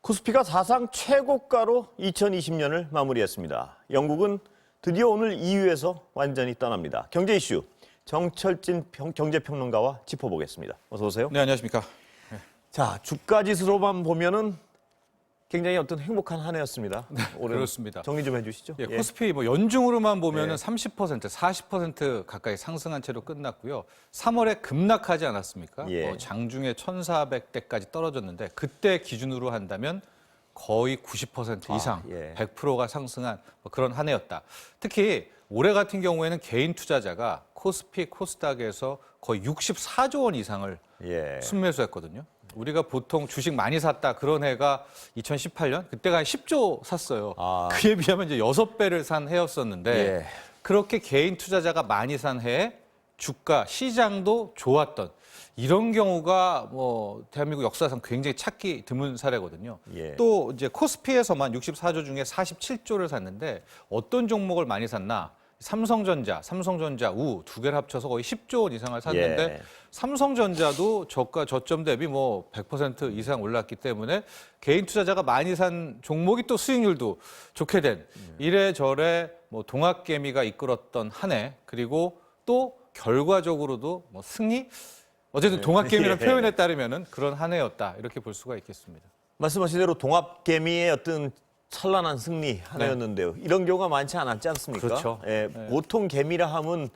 코스피가 사상 최고가로 2020년을 마무리했습니다. 영국은 드디어 오늘 EU에서 완전히 떠납니다. 경제 이슈 정철진 경제평론가와 짚어보겠습니다. 어서 오세요. 네, 안녕하십니까. 자, 주가 지수로만 보면은 굉장히 어떤 행복한 한 해였습니다. 올해는. 그렇습니다. 정리 좀 해주시죠. 예, 코스피 연중으로만 보면은 네. 30%, 40% 가까이 상승한 채로 끝났고요. 3월에 급락하지 않았습니까? 예. 장중에 1,400대까지 떨어졌는데 그때 기준으로 한다면 거의 90% 이상, 예. 100%가 상승한 그런 한 해였다. 특히 올해 같은 경우에는 개인 투자자가 코스피, 코스닥에서 거의 64조 원 이상을 예. 순매수했거든요. 우리가 보통 주식 많이 샀다 그런 해가 2018년 그때가 한 10조 샀어요. 그에 비하면 이제 6배를 산 해였었는데 예. 그렇게 개인 투자자가 많이 산 해에 주가 시장도 좋았던 이런 경우가 뭐 대한민국 역사상 굉장히 찾기 드문 사례거든요. 예. 또 이제 코스피에서만 64조 중에 47조를 샀는데 어떤 종목을 많이 샀나? 삼성전자 우 두 개를 합쳐서 거의 10조 원 이상을 샀는데 예. 삼성전자도 저가 저점 대비 뭐 100% 이상 올랐기 때문에 개인 투자자가 많이 산 종목이 또 수익률도 좋게 된 이래저래 뭐 동학개미가 이끌었던 한 해 그리고 또 결과적으로도 뭐 승리 어쨌든 동학개미라는 예. 표현에 따르면은 그런 한 해였다 이렇게 볼 수가 있겠습니다. 말씀하신 대로 동합개미의 어떤 찬란한 승리 하나였는데요. 이런 경우가 많지 않았지 않습니까? 그렇죠. 예, 보통 개미라 하면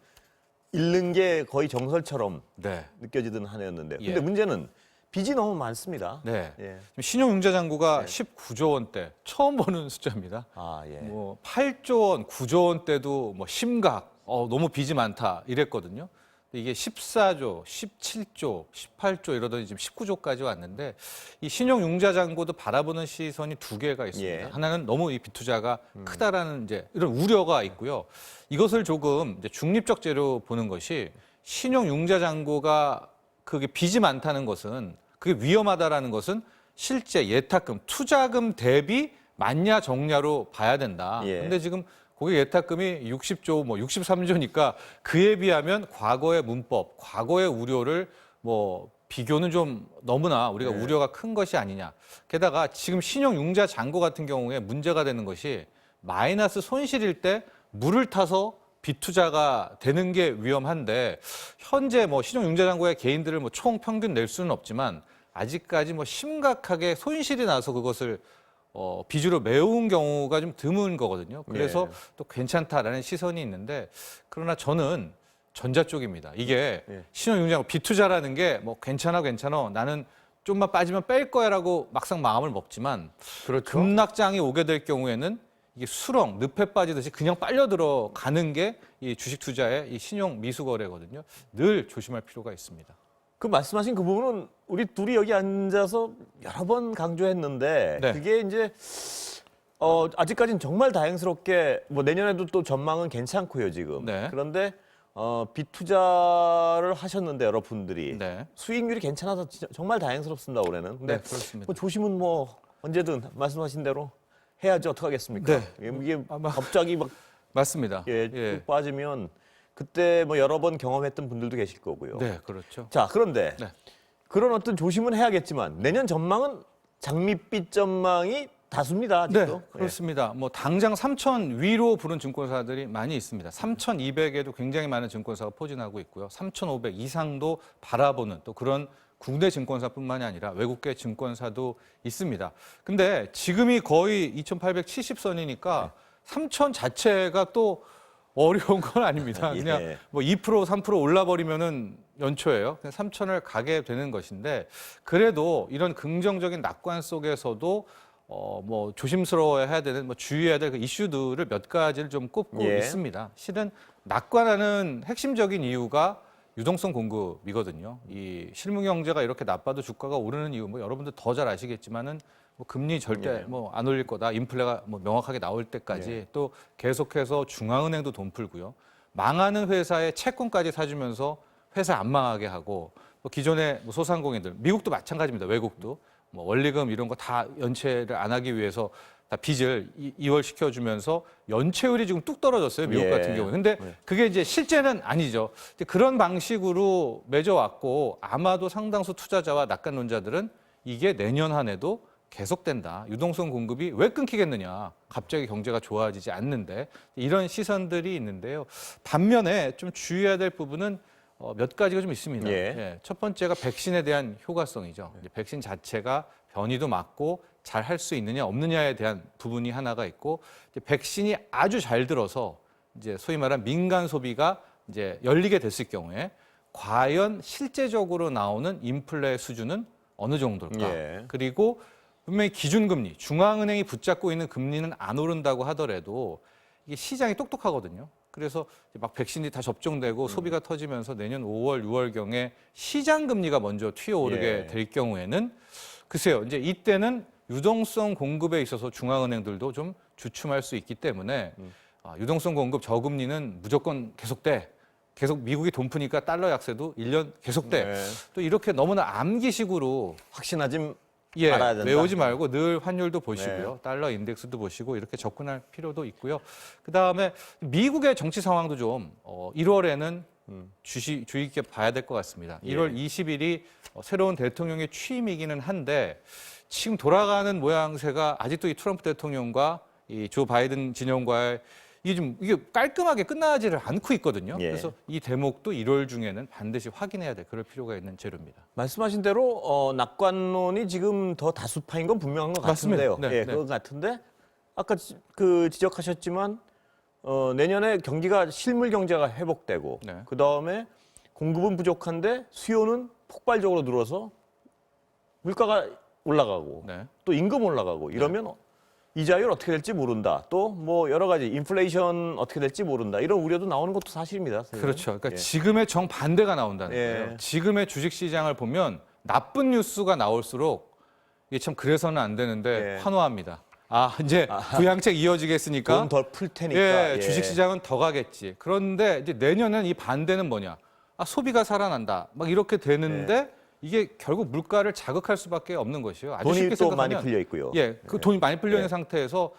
잃는 게 거의 정설처럼 네. 느껴지던 한 해였는데요. 예. 근데 문제는 빚이 너무 많습니다. 네. 예. 지금 신용융자잔고가 19조 원대 처음 보는 숫자입니다. 아, 예. 뭐 8조 원, 9조 원대도 뭐 심각, 너무 빚이 많다 이랬거든요. 근데 이게 14조, 17조, 18조 이러더니 지금 19조까지 왔는데 이 신용융자잔고도 바라보는 시선이 두 개가 있습니다. 예. 하나는 너무 이 빚투자가 크다라는 이제 이런 우려가 있고요. 이것을 조금 이제 중립적 재료 보는 것이 신용융자잔고가 그게 빚이 많다는 것은 그게 위험하다라는 것은 실제 예탁금, 투자금 대비 맞냐 적냐로 봐야 된다. 예. 근데 지금 고객 예탁금이 60조, 뭐 63조니까 그에 비하면 과거의 문법, 과거의 우려를 뭐 비교는 좀 너무나 우리가 네. 우려가 큰 것이 아니냐. 게다가 지금 신용융자 잔고 같은 경우에 문제가 되는 것이 마이너스 손실일 때 물을 타서 빚투자가 되는 게 위험한데 현재 뭐 신용융자 잔고의 개인들을 뭐 총 평균 낼 수는 없지만 아직까지 뭐 심각하게 손실이 나서 그것을 빚으로 메운 경우가 좀 드문 거거든요. 그래서 예. 또 괜찮다라는 시선이 있는데 그러나 저는 전자 쪽입니다. 이게 예. 신용융자고 빚투자라는 게 뭐 괜찮아 나는 좀만 빠지면 뺄 거야라고 막상 마음을 먹지만 그렇죠. 급락장이 오게 될 경우에는 이게 수렁 늪에 빠지듯이 그냥 빨려 들어가는 게 이 주식 투자의 이 신용 미수 거래거든요. 늘 조심할 필요가 있습니다. 그 말씀하신 그 부분은 우리 둘이 여기 앉아서 여러 번 강조했는데 네. 그게 이제 아직까지는 정말 다행스럽게 뭐 내년에도 또 전망은 괜찮고요 지금. 네. 그런데 빚 투자를 하셨는데 여러분들이 네. 수익률이 괜찮아서 진짜 정말 다행스럽습니다 올해는. 근데 네, 그렇습니다. 뭐 조심은 뭐 언제든 말씀하신 대로 해야지 어떡하겠습니까? 네. 이게 아마- 갑자기 막 맞습니다. 쭉 빠지면 그때 뭐 여러 번 경험했던 분들도 계실 거고요. 네, 그렇죠. 자, 그런데 네. 그런 어떤 조심은 해야겠지만 내년 전망은 장밋빛 전망이 다수입니다. 네, 아직도. 그렇습니다. 뭐 당장 3,000 위로 부른 증권사들이 많이 있습니다. 3,200에도 굉장히 많은 증권사가 포진하고 있고요. 3,500 이상도 바라보는 또 그런 국내 증권사뿐만이 아니라 외국계 증권사도 있습니다. 근데 지금이 거의 2,870선이니까 3,000 자체가 또 어려운 건 아닙니다. 그냥 예. 뭐 2%, 3% 올라버리면은 연초예요. 그냥 3,000을 가게 되는 것인데 그래도 이런 긍정적인 낙관 속에서도 뭐 조심스러워야 되는 뭐 주의해야 될 그 이슈들을 몇 가지를 좀 꼽고 예. 있습니다. 실은 낙관하는 핵심적인 이유가 유동성 공급이거든요. 이 실물 경제가 이렇게 나빠도 주가가 오르는 이유 뭐 여러분들 더 잘 아시겠지만은 뭐 금리 절대 예. 뭐 안 올릴 거다. 인플레가 뭐 명확하게 나올 때까지 예. 또 계속해서 중앙은행도 돈 풀고요. 망하는 회사에 채권까지 사주면서 회사 안 망하게 하고 뭐 기존의 뭐 소상공인들 미국도 마찬가지입니다. 외국도 뭐 원리금 이런 거 다 연체를 안 하기 위해서 다 빚을 이월시켜주면서 연체율이 지금 뚝 떨어졌어요. 미국 예. 같은 경우는. 근데 그게 이제 실제는 아니죠. 근데 그런 방식으로 맺어왔고 아마도 상당수 투자자와 낙관론자들은 이게 내년 한 해도 계속된다. 유동성 공급이 왜 끊기겠느냐. 갑자기 경제가 좋아지지 않는데 이런 시선들이 있는데요. 반면에 좀 주의해야 될 부분은 몇 가지가 좀 있습니다. 예. 예, 첫 번째가 백신에 대한 효과성이죠. 이제 백신 자체가 변이도 맞고 잘 할 수 있느냐 없느냐에 대한 부분이 하나가 있고 이제 백신이 아주 잘 들어서 이제 소위 말한 민간 소비가 이제 열리게 됐을 경우에 과연 실제적으로 나오는 인플레 수준은 어느 정도일까? 예. 그리고 분명히 기준금리, 중앙은행이 붙잡고 있는 금리는 안 오른다고 하더라도 이게 시장이 똑똑하거든요. 그래서 막 백신이 다 접종되고 소비가 터지면서 내년 5월, 6월경에 시장 금리가 먼저 튀어오르게 예. 될 경우에는 글쎄요, 이제 이때는 유동성 공급에 있어서 중앙은행들도 좀 주춤할 수 있기 때문에 유동성 공급 저금리는 무조건 계속돼. 계속 미국이 돈 푸니까 달러 약세도 1년 계속돼. 네. 또 이렇게 너무나 암기식으로 확신하지 예, 말아야 된다. 외우지 말고 늘 환율도 보시고요. 네. 달러 인덱스도 보시고 이렇게 접근할 필요도 있고요. 그다음에 미국의 정치 상황도 좀 1월에는 주의 깊게 봐야 될 것 같습니다. 예. 1월 20일이 새로운 대통령의 취임이기는 한데 지금 돌아가는 모양새가 아직도 이 트럼프 대통령과 이 조 바이든 진영과의 이게 깔끔하게 끝나지를 않고 있거든요. 예. 그래서 이 대목도 1월 중에는 반드시 확인해야 될 그럴 필요가 있는 재료입니다. 말씀하신 대로 낙관론이 지금 더 다수파인 건 분명한 것 같은데요. 맞습니다. 네, 예, 네. 그것 같은데 아까 그 지적하셨지만 내년에 경기가 실물 경제가 회복되고 네. 그 다음에 공급은 부족한데 수요는 폭발적으로 늘어서 물가가 올라가고 네. 또 임금 올라가고 이러면 이자율 어떻게 될지 모른다. 또 뭐 여러 가지 인플레이션 어떻게 될지 모른다. 이런 우려도 나오는 것도 사실입니다. 사실은. 그렇죠. 그러니까 예. 지금의 정반대가 나온다는 예. 거예요. 지금의 주식시장을 보면 나쁜 뉴스가 나올수록 이게 참 그래서는 안 되는데 예. 환호합니다. 이제 부양책 이어지겠으니까 돈 더 풀 테니까. 예, 예. 주식시장은 더 가겠지. 그런데 이제 내년엔 이 반대는 뭐냐? 소비가 살아난다. 막 이렇게 되는데 이게 결국 물가를 자극할 수밖에 없는 것이요. 아주 돈이 쉽게 또 생각하면 많이 풀려 있고요. 예, 그 돈이 많이 풀려 있는 예. 상태에서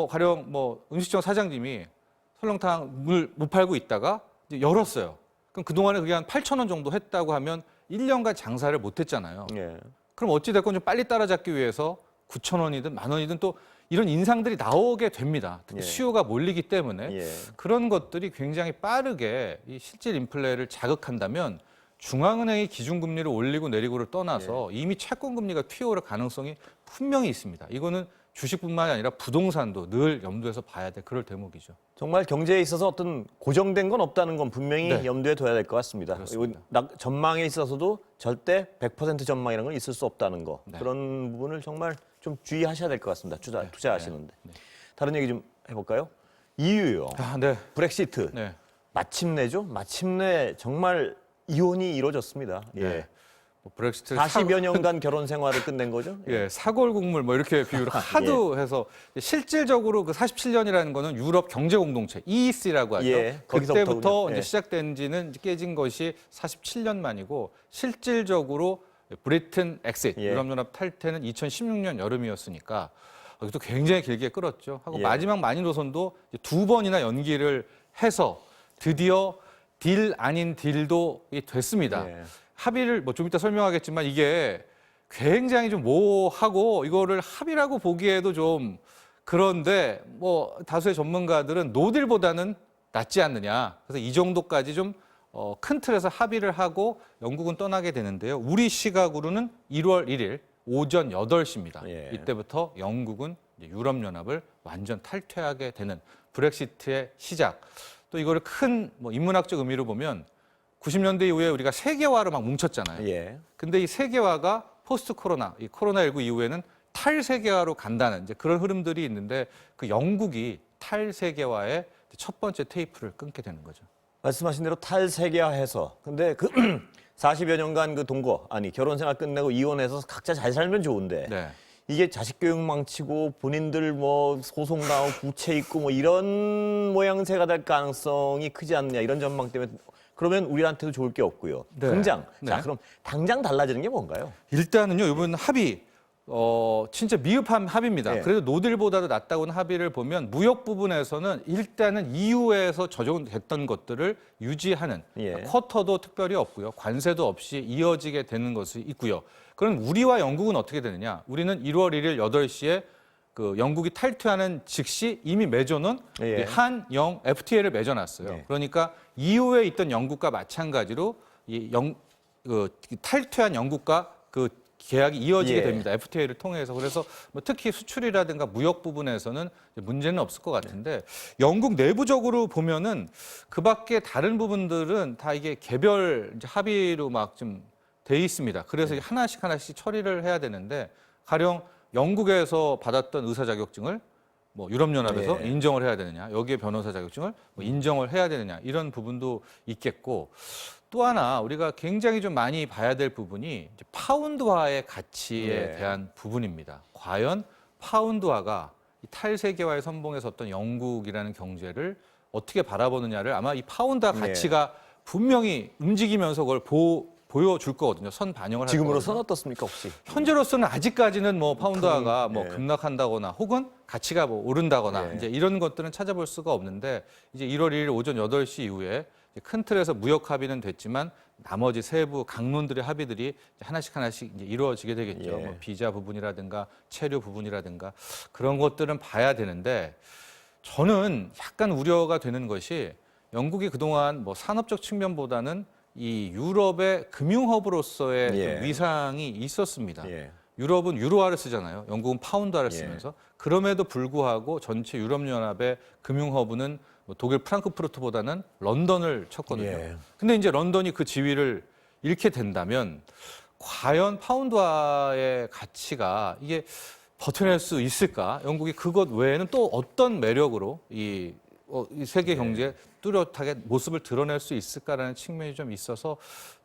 가령 뭐 음식점 사장님이 설렁탕 물 못 팔고 있다가 이제 열었어요. 그럼 그동안에 그게 한 8,000원 정도 했다고 하면 1년간 장사를 못 했잖아요. 예. 그럼 어찌 됐건 좀 빨리 따라잡기 위해서 9,000원이든 10,000원이든 또 이런 인상들이 나오게 됩니다. 특히 예. 수요가 몰리기 때문에 예. 그런 것들이 굉장히 빠르게 이 실질 인플레를 자극한다면 중앙은행이 기준금리를 올리고 내리고를 떠나서 이미 채권금리가 튀어오를 가능성이 분명히 있습니다. 이거는 주식뿐만이 아니라 부동산도 늘 염두에서 봐야 될 그럴 대목이죠. 정말 경제에 있어서 어떤 고정된 건 없다는 건 분명히 네. 염두에 둬야 될 것 같습니다. 그렇습니다. 그리고 전망에 있어서도 절대 100% 전망이라는 건 있을 수 없다는 거. 네. 그런 부분을 정말 좀 주의하셔야 될 것 같습니다. 투자하시는데. 네. 다른 얘기 좀 해볼까요? EU요. 네. 브렉시트. 네. 마침내죠. 마침내 정말 이혼이 이루어졌습니다. 예. 네. 뭐 브렉시트 40여 년간 결혼 생활을 끝낸 거죠. 예, 사골국물 뭐 이렇게 비유를 하도 해서 실질적으로 그 47년이라는 거는 유럽 경제 공동체 EEC라고 하죠. 예, 그때부터 거기서부터군요. 이제 예. 시작된 지는 깨진 것이 47년 만이고 실질적으로 브리튼 엑싯 예. 유럽연합 탈퇴는 2016년 여름이었으니까 이것도 굉장히 길게 끌었죠. 하고 예. 마지막 만인 노선도 이제 2번이나 연기를 해서 드디어 딜 아닌 딜도 됐습니다. 예. 합의를 뭐 좀 이따 설명하겠지만 이게 굉장히 좀 모호하고 이거를 합의라고 보기에도 좀 그런데 뭐 다수의 전문가들은 노딜보다는 낫지 않느냐. 그래서 이 정도까지 좀 큰 틀에서 합의를 하고 영국은 떠나게 되는데요. 우리 시각으로는 1월 1일 오전 8시입니다. 예. 이때부터 영국은 이제 유럽연합을 완전 탈퇴하게 되는 브렉시트의 시작. 또 이거를 큰 뭐 인문학적 의미로 보면 90년대 이후에 우리가 세계화로 막 뭉쳤잖아요. 예. 근데 이 세계화가 포스트 코로나, 이 코로나19 이후에는 탈세계화로 간다는 이제 그런 흐름들이 있는데 그 영국이 탈세계화의 첫 번째 테이프를 끊게 되는 거죠. 말씀하신 대로 탈세계화해서 근데 그 40여 년간 그 결혼 생활 끝내고 이혼해서 각자 잘 살면 좋은데 네. 이게 자식 교육 망치고 본인들 뭐 소송 나오고 부채 있고 뭐 이런 모양새가 될 가능성이 크지 않느냐 이런 전망 때문에 그러면 우리한테도 좋을 게 없고요. 네. 당장 네. 자 그럼 당장 달라지는 게 뭔가요? 일단은요, 이번 합의 진짜 미흡한 합의입니다. 예. 그래도 노딜보다도 낫다고는 합의를 보면 무역 부분에서는 일단은 EU에서 적용됐던 것들을 유지하는 예. 쿼터도 특별히 없고요. 관세도 없이 이어지게 되는 것이 있고요. 그럼 우리와 영국은 어떻게 되느냐? 우리는 1월 1일 8시에 그 영국이 탈퇴하는 즉시 이미 맺어놓은 예. 한영 FTA를 맺어놨어요. 예. 그러니까 EU에 있던 영국과 마찬가지로 탈퇴한 영국과 그 계약이 이어지게 예. 됩니다. FTA를 통해서. 그래서 뭐 특히 수출이라든가 무역 부분에서는 문제는 없을 것 같은데 영국 내부적으로 보면은 그 밖에 다른 부분들은 다 이게 개별 이제 합의로 막 좀 돼 있습니다. 그래서 하나씩 처리를 해야 되는데 가령 영국에서 받았던 의사 자격증을 뭐 유럽연합에서 예. 인정을 해야 되느냐, 여기에 변호사 자격증을 뭐 인정을 해야 되느냐 이런 부분도 있겠고 또 하나 우리가 굉장히 좀 많이 봐야 될 부분이 이제 파운드화의 가치에 예. 대한 부분입니다. 과연 파운드화가 이 탈세계화의 선봉에 섰던 영국이라는 경제를 어떻게 바라보느냐를 아마 이 파운드화 예. 가치가 분명히 움직이면서 그걸 보여줄 거거든요. 선 반영을 할 지금으로서는 거거든요. 어떻습니까 혹시? 현재로서는 아직까지는 뭐 파운드화가 뭐 예. 급락한다거나 혹은 가치가 뭐 오른다거나 예. 이제 이런 것들은 찾아볼 수가 없는데 이제 1월 1일 오전 8시 이후에 이제 큰 틀에서 무역 합의는 됐지만 나머지 세부 강론들의 합의들이 이제 하나씩 이제 이루어지게 되겠죠. 예. 뭐 비자 부분이라든가 체류 부분이라든가 그런 것들은 봐야 되는데 저는 약간 우려가 되는 것이 영국이 그동안 뭐 산업적 측면보다는 이 유럽의 금융허브로서의 예. 좀 위상이 있었습니다. 예. 유럽은 유로화를 쓰잖아요. 영국은 파운드화를 예. 쓰면서 그럼에도 불구하고 전체 유럽연합의 금융허브는 뭐 독일 프랑크푸르트보다는 런던을 쳤거든요. 예. 근데 이제 런던이 그 지위를 잃게 된다면 과연 파운드화의 가치가 이게 버텨낼 수 있을까? 영국이 그것 외에는 또 어떤 매력으로 이 세계 경제에 뚜렷하게 모습을 드러낼 수 있을까라는 측면이 좀 있어서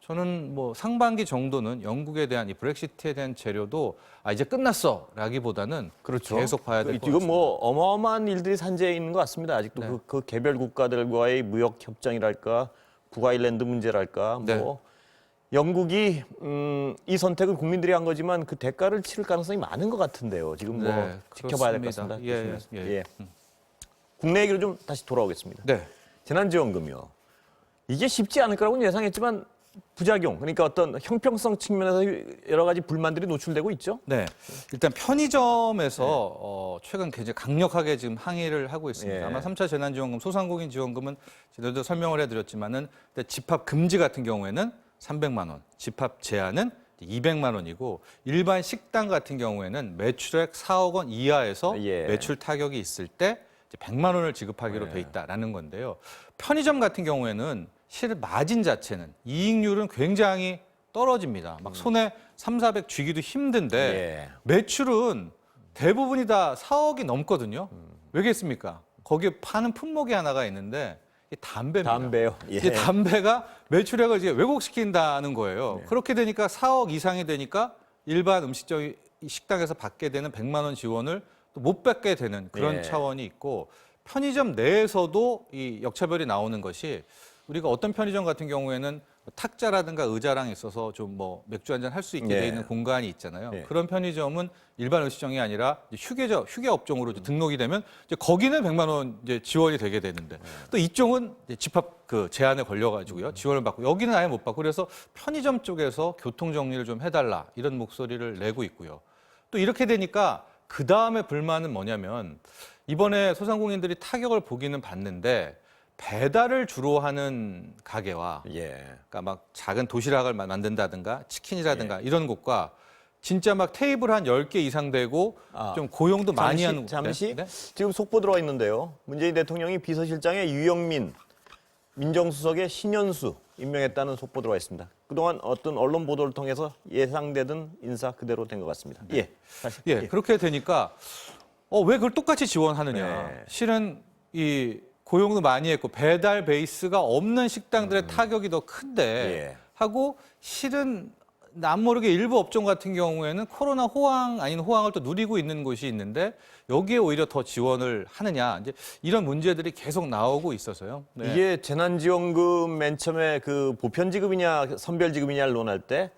저는 뭐 상반기 정도는 영국에 대한 이 브렉시트에 대한 재료도 이제 끝났어라기보다는 그렇죠. 계속 봐야 될 것 지금 같습니다. 뭐 어마어마한 일들이 산재해 있는 것 같습니다. 아직도 네. 그 개별 국가들과의 무역 협정이랄까, 북아일랜드 문제랄까, 네. 뭐 영국이 이 선택은 국민들이 한 거지만 그 대가를 치를 가능성이 많은 것 같은데요. 지금 뭐 네, 지켜봐야 될 것 그렇습니다. 같습니다. 예, 조심해서. 예. 예. 국내 얘기로 좀 다시 돌아오겠습니다. 네. 재난지원금이요. 이게 쉽지 않을 거라고는 예상했지만 부작용, 그러니까 어떤 형평성 측면에서 여러 가지 불만들이 노출되고 있죠. 네. 일단 편의점에서 최근 굉장히 강력하게 지금 항의를 하고 있습니다. 예. 아마 3차 재난지원금, 소상공인 지원금은 저희도 설명을 해드렸지만은 집합 금지 같은 경우에는 300만 원, 집합 제한은 200만 원이고 일반 식당 같은 경우에는 매출액 4억 원 이하에서 예. 매출 타격이 있을 때 이제 100만 원을 지급하기로 돼 있다라는 건데요. 편의점 같은 경우에는 실 마진 자체는 이익률은 굉장히 떨어집니다. 막 손에 300, 400 쥐기도 힘든데 예. 매출은 대부분이 다 4억이 넘거든요. 왜겠습니까? 거기에 파는 품목이 하나가 있는데 이게 담배입니다. 담배요. 예. 이 담배가 매출액을 이제 왜곡시킨다는 거예요. 네. 그렇게 되니까 4억 이상이 되니까 일반 음식점 식당에서 받게 되는 100만 원 지원을 또 못 받게 되는 그런 예. 차원이 있고 편의점 내에서도 이 역차별이 나오는 것이 우리가 어떤 편의점 같은 경우에는 탁자라든가 의자랑 있어서 좀 뭐 맥주 한잔 할 수 있게 예. 돼 있는 공간이 있잖아요. 예. 그런 편의점은 일반 음식점이 아니라 휴게 업종으로 이제 등록이 되면 이제 거기는 100만 원 이제 지원이 되게 되는데 또 이쪽은 이제 집합 그 제한에 걸려가지고요 지원을 받고 여기는 아예 못 받고 그래서 편의점 쪽에서 교통 정리를 좀 해달라 이런 목소리를 내고 있고요. 또 이렇게 되니까 그 다음에 불만은 뭐냐면 이번에 소상공인들이 타격을 보기는 봤는데 배달을 주로 하는 가게와 예. 그러니까 막 작은 도시락을 만든다든가 치킨이라든가 이런 곳과 진짜 막 테이블 한 10개 이상 되고 좀 고용도 많이 하는 잠시 네? 지금 속보 들어와 있는데요. 문재인 대통령이 비서실장에 유영민 민정수석에 신현수 임명했다는 속보 들어와 있습니다. 그동안 어떤 언론 보도를 통해서 예상되던 인사 그대로 된 것 같습니다. 예. 다시. 예, 그렇게 되니까 왜 그걸 똑같이 지원하느냐. 네. 실은 이 고용도 많이 했고 배달 베이스가 없는 식당들의 타격이 더 큰데 예. 하고 실은 남모르게 일부 업종 같은 경우에는 코로나 호황 아닌 호황을 또 누리고 있는 곳이 있는데 여기에 오히려 더 지원을 하느냐 이제 이런 문제들이 계속 나오고 있어서요. 네. 이게 재난지원금 맨 처음에 그 보편지급이냐 선별지급이냐를 논할 때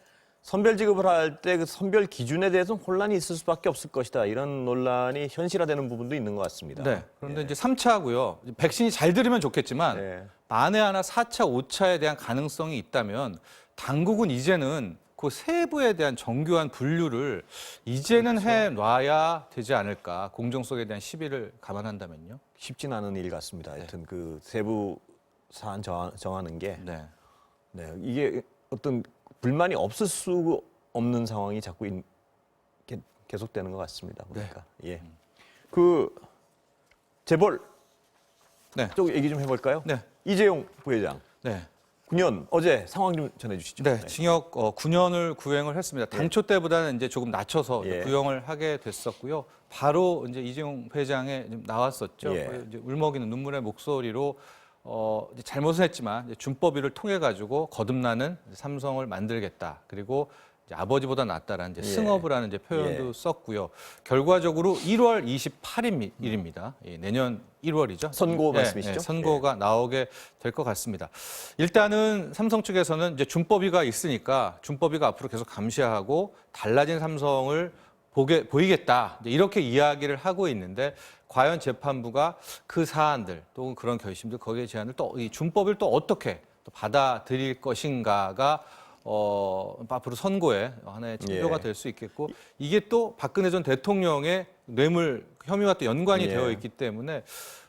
선별 지급을 할 때 그 선별 기준에 대해서 혼란이 있을 수밖에 없을 것이다. 이런 논란이 현실화되는 부분도 있는 것 같습니다. 네. 그런데 이제 3차고요. 백신이 잘 들으면 좋겠지만 네. 만에 하나 4차, 5차에 대한 가능성이 있다면 당국은 이제는 그 세부에 대한 정교한 분류를 이제는 해놔야 되지 않을까. 공정성에 대한 시비를 감안한다면요. 쉽진 않은 일 같습니다. 하여튼 그 세부 사안 정하는 게 네. 네, 이게 어떤 불만이 없을 수 없는 상황이 자꾸 계속되는 것 같습니다. 보니까 예, 그 재벌 네. 쪽 얘기 좀 해볼까요? 네. 이재용 부회장 네. 9년 어제 상황 좀 전해주시죠. 네, 징역 9년을 구형을 했습니다. 당초 때보다는 이제 조금 낮춰서 예. 구형을 하게 됐었고요. 바로 이제 이재용 회장에 좀 나왔었죠. 예. 이제 울먹이는 눈물의 목소리로 이제 잘못은 했지만 이제 준법위를 통해 가지고 거듭나는 삼성을 만들겠다. 그리고 이제 아버지보다 낫다라는 이제 예. 승업을 하는 이제 표현도 예. 썼고요. 결과적으로 1월 28일입니다. 내년 1월이죠. 선고 말씀이시죠? 선고가 나오게 될 것 같습니다. 일단은 삼성 측에서는 이제 준법위가 있으니까 준법위가 앞으로 계속 감시하고 달라진 삼성을 보이겠다. 이렇게 이야기를 하고 있는데 과연 재판부가 그 사안들 또는 그런 결심들 거기에 제안을 또 이 준법을 또 어떻게 또 받아들일 것인가가 앞으로 선고에 하나의 징표가 예. 될 수 있겠고 이게 또 박근혜 전 대통령의 뇌물 혐의와 또 연관이 예. 되어 있기 때문에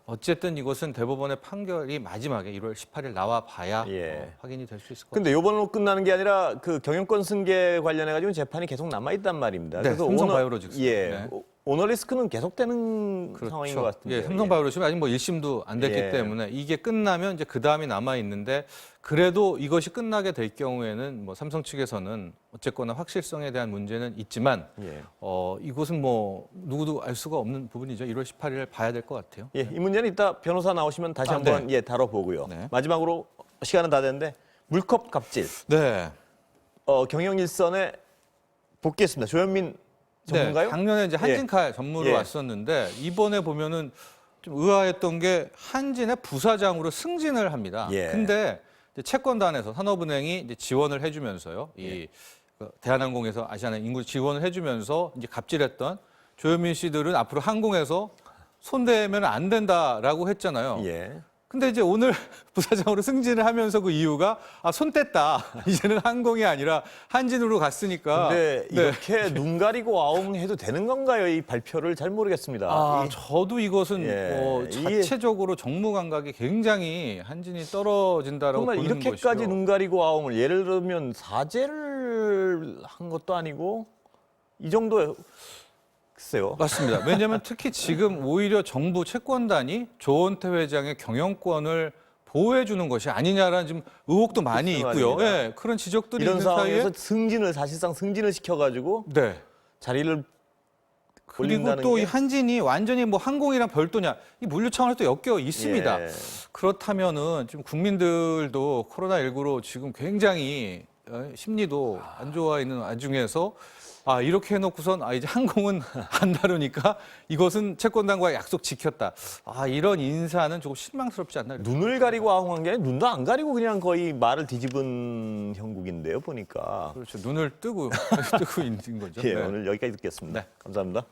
어쨌든 이것은 대법원의 판결이 마지막에 1월 18일 나와 봐야 예. 확인이 될 수 있을 것 근데 요번으로 끝나는 게 아니라 그 경영권 승계 관련해 가지고 재판이 계속 남아 있단 말입니다. 네, 삼성바이오로직스. 예, 네. 오너 리스크는 계속되는 같습니다. 상황인 것 같은데. 예, 삼성바이오로직은 아직 뭐 1심도 안 됐기 예. 때문에 이게 끝나면 이제 그 다음이 남아 있는데 그래도 이것이 끝나게 될 경우에는 뭐 삼성 측에서는 어쨌거나 확실성에 대한 문제는 있지만 예. 이것은 뭐 누구도 알 수가 없는 부분이죠. 1월 18일 봐야 될 것 같아요. 예, 이 문제는 이따 변호사 나오시면 다시 한번 예, 다뤄보고요. 네. 마지막으로 시간은 다 됐는데 물컵 갑질 네. 경영 일선에 복귀했습니다. 조현민 전문가요? 네, 작년에 이제 한진칼 전무로 예. 왔었는데 이번에 보면은 좀 의아했던 게 한진의 부사장으로 승진을 합니다. 예. 근데 이제 채권단에서 산업은행이 이제 지원을 해주면서요. 이 그 대한항공에서 아시아나 인구 지원을 해주면서 이제 갑질했던 조현민 씨들은 앞으로 항공에서 손대면 안 된다라고 했잖아요. 예. 근데 이제 오늘 부사장으로 승진을 하면서 그 이유가 손 뗐다. 이제는 항공이 아니라 한진으로 갔으니까. 근데 네. 이렇게 눈 가리고 아웅해도 되는 건가요? 이 발표를 잘 모르겠습니다. 저도 이것은 예, 자체적으로 정무 감각이 굉장히 한진이 떨어진다라고 정말 보는 이렇게까지 것이죠. 눈 가리고 아웅을 예를 들면 사죄를 한 것도 아니고 이 정도의 글쎄요. 맞습니다. 왜냐하면 특히 지금 오히려 정부 채권단이 조원태 회장의 경영권을 보호해 주는 것이 아니냐라는 지금 의혹도 많이 글쎄 있고요. 말입니다. 예, 그런 지적들이 이런 있는 사이에 상황에서 사실상 승진을 시켜가지고 네. 자리를 그리고 올린다는 또 이 게 한진이 완전히 뭐 항공이랑 별도냐 이 물류 차원에 또 엮여 있습니다. 예. 그렇다면은 지금 국민들도 코로나19로 지금 굉장히 심리도 안 좋아 있는 와중에서 이렇게 해놓고선 이제 항공은 안 다루니까 이것은 채권단과의 약속 지켰다. 이런 인사는 조금 실망스럽지 않나. 눈을 가리고 아웅한 게 아니라 눈도 안 가리고 그냥 거의 말을 뒤집은 형국인데요, 보니까. 그렇죠. 눈을 뜨고 있는 거죠. 예, 네. 오늘 여기까지 듣겠습니다. 네. 감사합니다.